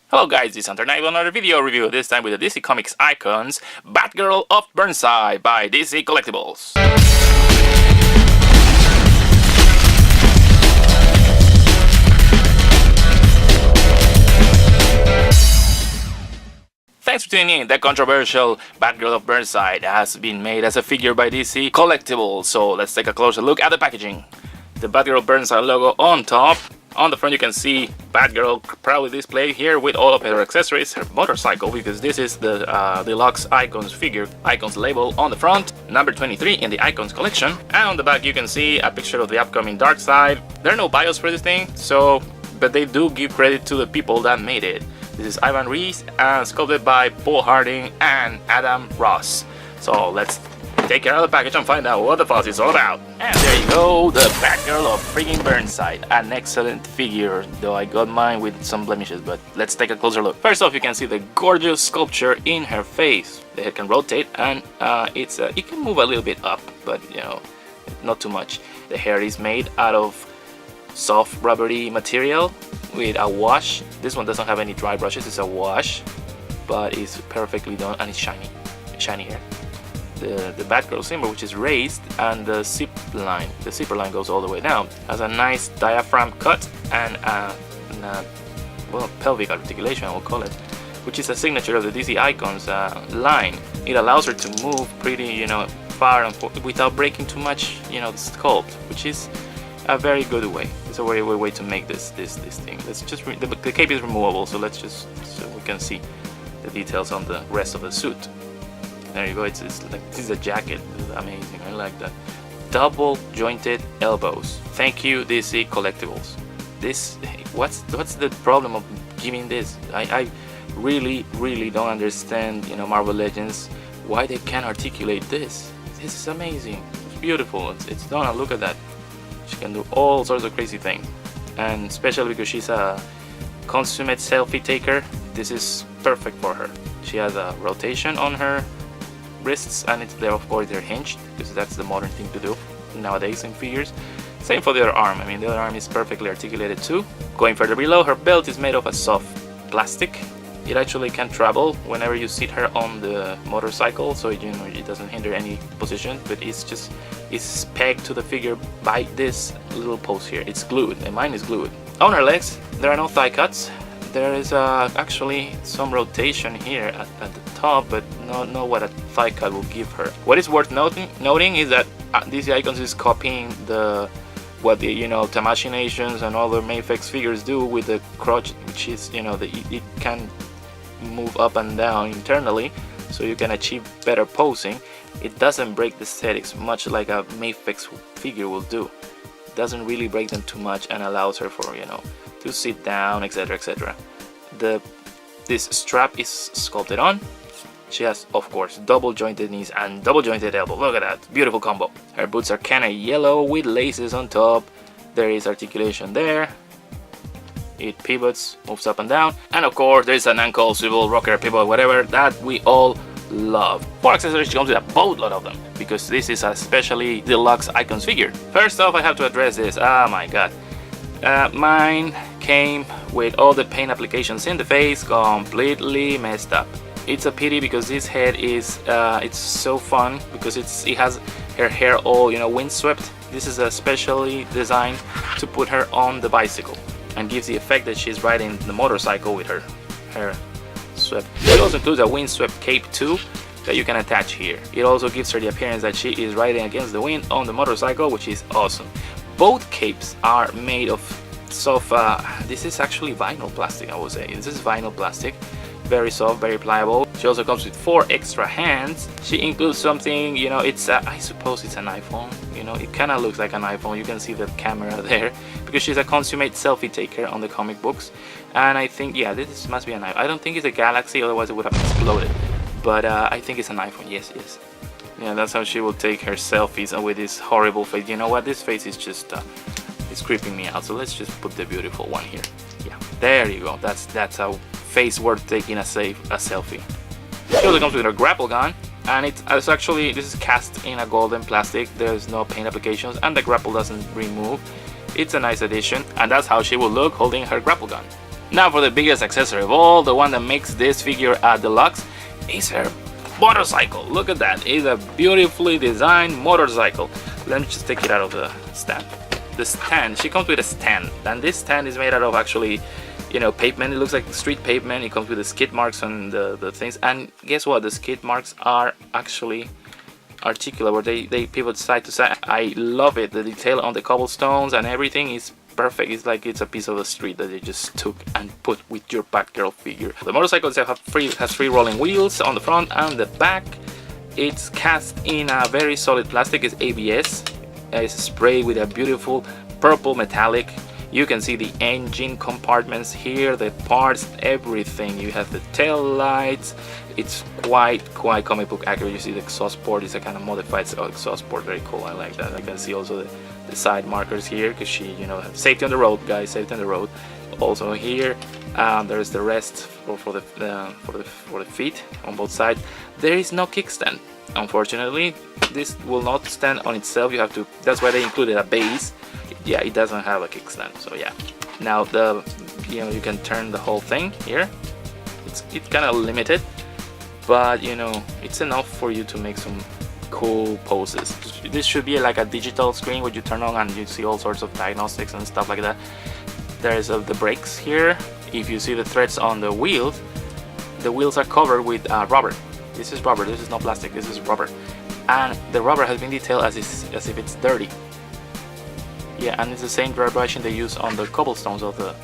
Hello guys, this is Untitled, another video review, this time with the DC Comics Icons Batgirl of Burnside by DC Collectibles. Thanks for tuning in. The controversial Batgirl of Burnside has been made as a figure by DC Collectibles, so let's take a closer look at the packaging. The Batgirl of Burnside logo on top. On the front you can see Batgirl proudly displayed here with all of her accessories, her motorcycle, because this is the deluxe Icons figure, Icons label on the front, number 23 in the Icons collection. And on the back you can see a picture of the upcoming Darkseid. There are no bios for this thing, but they do give credit to the people that made it. This is Ivan Reis and sculpted by Paul Harding and Adam Ross. So let's take care of the package and find out what the fuss is all about. And there you go, the Batgirl of freaking Burnside. An excellent figure, though I got mine with some blemishes, but let's take a closer look. First off, you can see the gorgeous sculpture in her face. The head can rotate and it can move a little bit up, but you know, not too much. The hair is made out of soft rubbery material with a wash. This one doesn't have any dry brushes, it's a wash, but it's perfectly done and it's shiny hair. The Batgirl symbol, which is raised, and the zipper line goes all the way down. Has a nice diaphragm cut and well, pelvic articulation, I will call it, which is a signature of the DC Icons line. It allows her to move pretty, you know, far and forth without breaking too much, you know, the sculpt, which is a very good way. It's a very good way to make this thing. Let's just the cape is removable, so let's just so we can see the details on the rest of the suit. There you go. It's like, this is a jacket. This is amazing. I like that. Double jointed elbows. Thank you, DC Collectibles. This, what's the problem of giving this? I really don't understand, you know, Marvel Legends, why they can't articulate this. This is amazing. It's beautiful. It's done. And look at that. She can do all sorts of crazy things, and especially because she's a consummate selfie taker, this is perfect for her. She has a rotation on her wrists, and of course they're hinged, because that's the modern thing to do nowadays in figures. Same for the other arm. I mean, the other arm is perfectly articulated too. Going further below, her belt is made of a soft plastic. It actually can travel whenever you sit her on the motorcycle, so you know it doesn't hinder any position, but it's pegged to the figure by this little post here. It's glued, and mine is glued. On her legs there are no thigh cuts. There is actually some rotation here at the top, but not what a thigh cut will give her. What is worth noting is that DC Icons is copying what the, you know, Tamashii Nations and other Mayfix figures do with the crotch, which is, you know, it can move up and down internally, so you can achieve better posing. It doesn't break the aesthetics much like a Mayfix figure will do. It doesn't really break them too much and allows her for, you know, to sit down, etc, etc. This strap is sculpted on. She has, of course, double jointed knees and double jointed elbow. Look at that, beautiful combo. Her boots are kinda yellow with laces on top. There is articulation there. It pivots, moves up and down, and of course there's an ankle swivel, rocker, pivot, whatever that we all love. For accessories, she comes with a boatload of them, because this is a especially deluxe Icons figure. First off, I have to address this. Oh my god. Mine came with all the paint applications in the face completely messed up. It's a pity, because this head is it's so fun, because it has her hair all, you know, windswept. This is especially designed to put her on the bicycle and gives the effect that she's riding the motorcycle with her hair swept. It also includes a windswept cape too that you can attach here. It also gives her the appearance that she is riding against the wind on the motorcycle, which is awesome. Both capes are made of soft, this is actually vinyl plastic, I would say. This is vinyl plastic, very soft, very pliable. She also comes with 4 extra hands. She includes something, you know, it's I suppose it's an iPhone, you know, it kind of looks like an iPhone. You can see the camera there, because she's a consummate selfie taker on the comic books. And I think, yeah, this must be an iPhone. I don't think it's a Galaxy, otherwise it would have exploded, but I think it's an iPhone. Yes. Yeah, that's how she will take her selfies with this horrible face. You know what, this face is just it's creeping me out, so let's just put the beautiful one here. Yeah, there you go. That's a face worth taking a selfie. She also comes with her grapple gun, and it's actually, this is cast in a golden plastic. There's no paint applications, and the grapple doesn't remove. It's a nice addition, and that's how she will look holding her grapple gun. Now for the biggest accessory of all, the one that makes this figure a deluxe, is her motorcycle. Look at that, it's a beautifully designed motorcycle. Let me just take it out of the stand. The stand, she comes with a stand, and this stand is made out of actually, you know, pavement. It looks like street pavement. It comes with the skid marks on the things, and guess what, the skid marks are actually articulable. They pivot side to side. I love it. The detail on the cobblestones and everything is perfect. It's like it's a piece of the street that they just took and put with your Batgirl figure. The motorcycle itself has free rolling wheels on the front and the back. It's cast in a very solid plastic. It's ABS. It's sprayed with a beautiful purple metallic. You can see the engine compartments here, the parts, everything. You have the tail lights. It's quite comic book accurate. You see the exhaust port is a kind of modified exhaust port. Very cool. I like that. I can see also the side markers here because she, you know, safety on the road, guys. Safety on the road. Also here, there's the rest for the feet on both sides. There is no kickstand. Unfortunately, this will not stand on itself. You have to. That's why they included a base. Yeah, it doesn't have a kickstand. So yeah. Now you can turn the whole thing here. It's kind of limited, but you know, it's enough for you to make some cool poses. This should be like a digital screen where you turn on and you see all sorts of diagnostics and stuff like that. There's the brakes here. If you see the threads on the wheels are covered with rubber. This is rubber. This is not plastic. This is rubber, and the rubber has been detailed as if it's dirty. Yeah, and it's the same dry brushing they use on the cobblestones of the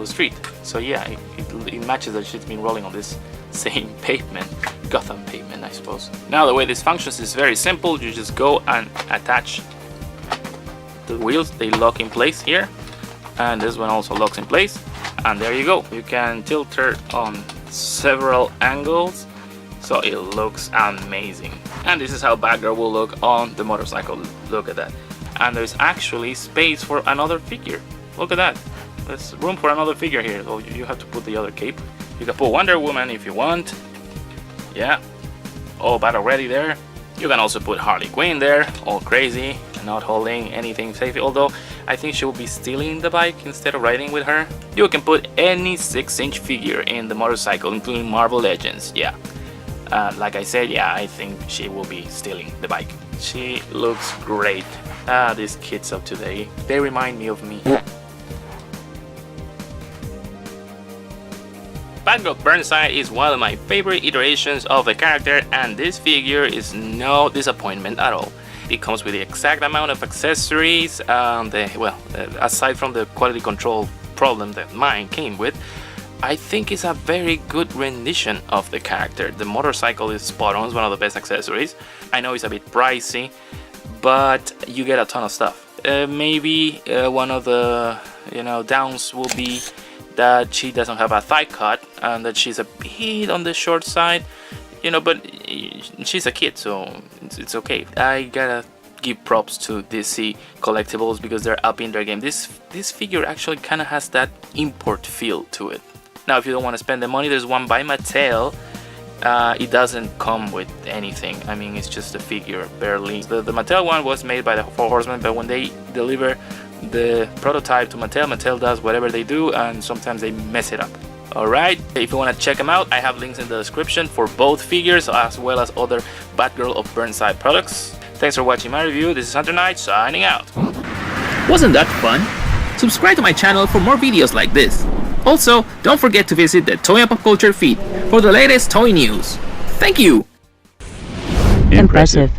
street. So yeah, it matches that she's been rolling on this same pavement, Gotham pavement, I suppose. Now the way this functions is very simple. You just go and attach the wheels. They lock in place here, and this one also locks in place. And there you go. You can tilt her on several angles, so it looks amazing. And this is how Batgirl will look on the motorcycle. Look at that. And there's actually space for another figure. Look at that. There's room for another figure here. So you have to put the other cape. You can put Wonder Woman if you want. Yeah. All battle ready there. You can also put Harley Quinn there, all crazy, not holding anything safe. Although I think she will be stealing the bike instead of riding with her. You can put any 6-inch figure in the motorcycle, including Marvel Legends. Yeah. Like I said, yeah, I think she will be stealing the bike. She looks great. These kids of today, they remind me of me. Batgirl of Burnside is one of my favorite iterations of the character, and this figure is no disappointment at all. It comes with the exact amount of accessories, aside from the quality control problem that mine came with. I think it's a very good rendition of the character. The motorcycle is spot on, it's one of the best accessories. I know it's a bit pricey, but you get a ton of stuff. Maybe one of the downs will be that she doesn't have a thigh cut and that she's a bit on the short side, but she's a kid, so it's okay. I gotta give props to DC Collectibles because they're up in their game. This figure actually kind of has that import feel to it. Now, if you don't want to spend the money, there's one by Mattel. It doesn't come with anything. I mean, it's just a figure, barely. The Mattel one was made by the Four Horsemen, but when they deliver the prototype to Mattel does whatever they do, and sometimes they mess it up. Alright, if you want to check them out, I have links in the description for both figures as well as other Batgirl of Burnside products. Thanks for watching my review. This is Hunter Knight signing out. Wasn't that fun? Subscribe to my channel for more videos like this. Also, don't forget to visit the Toy and Pop Culture feed for the latest toy news. Thank you! Impressive.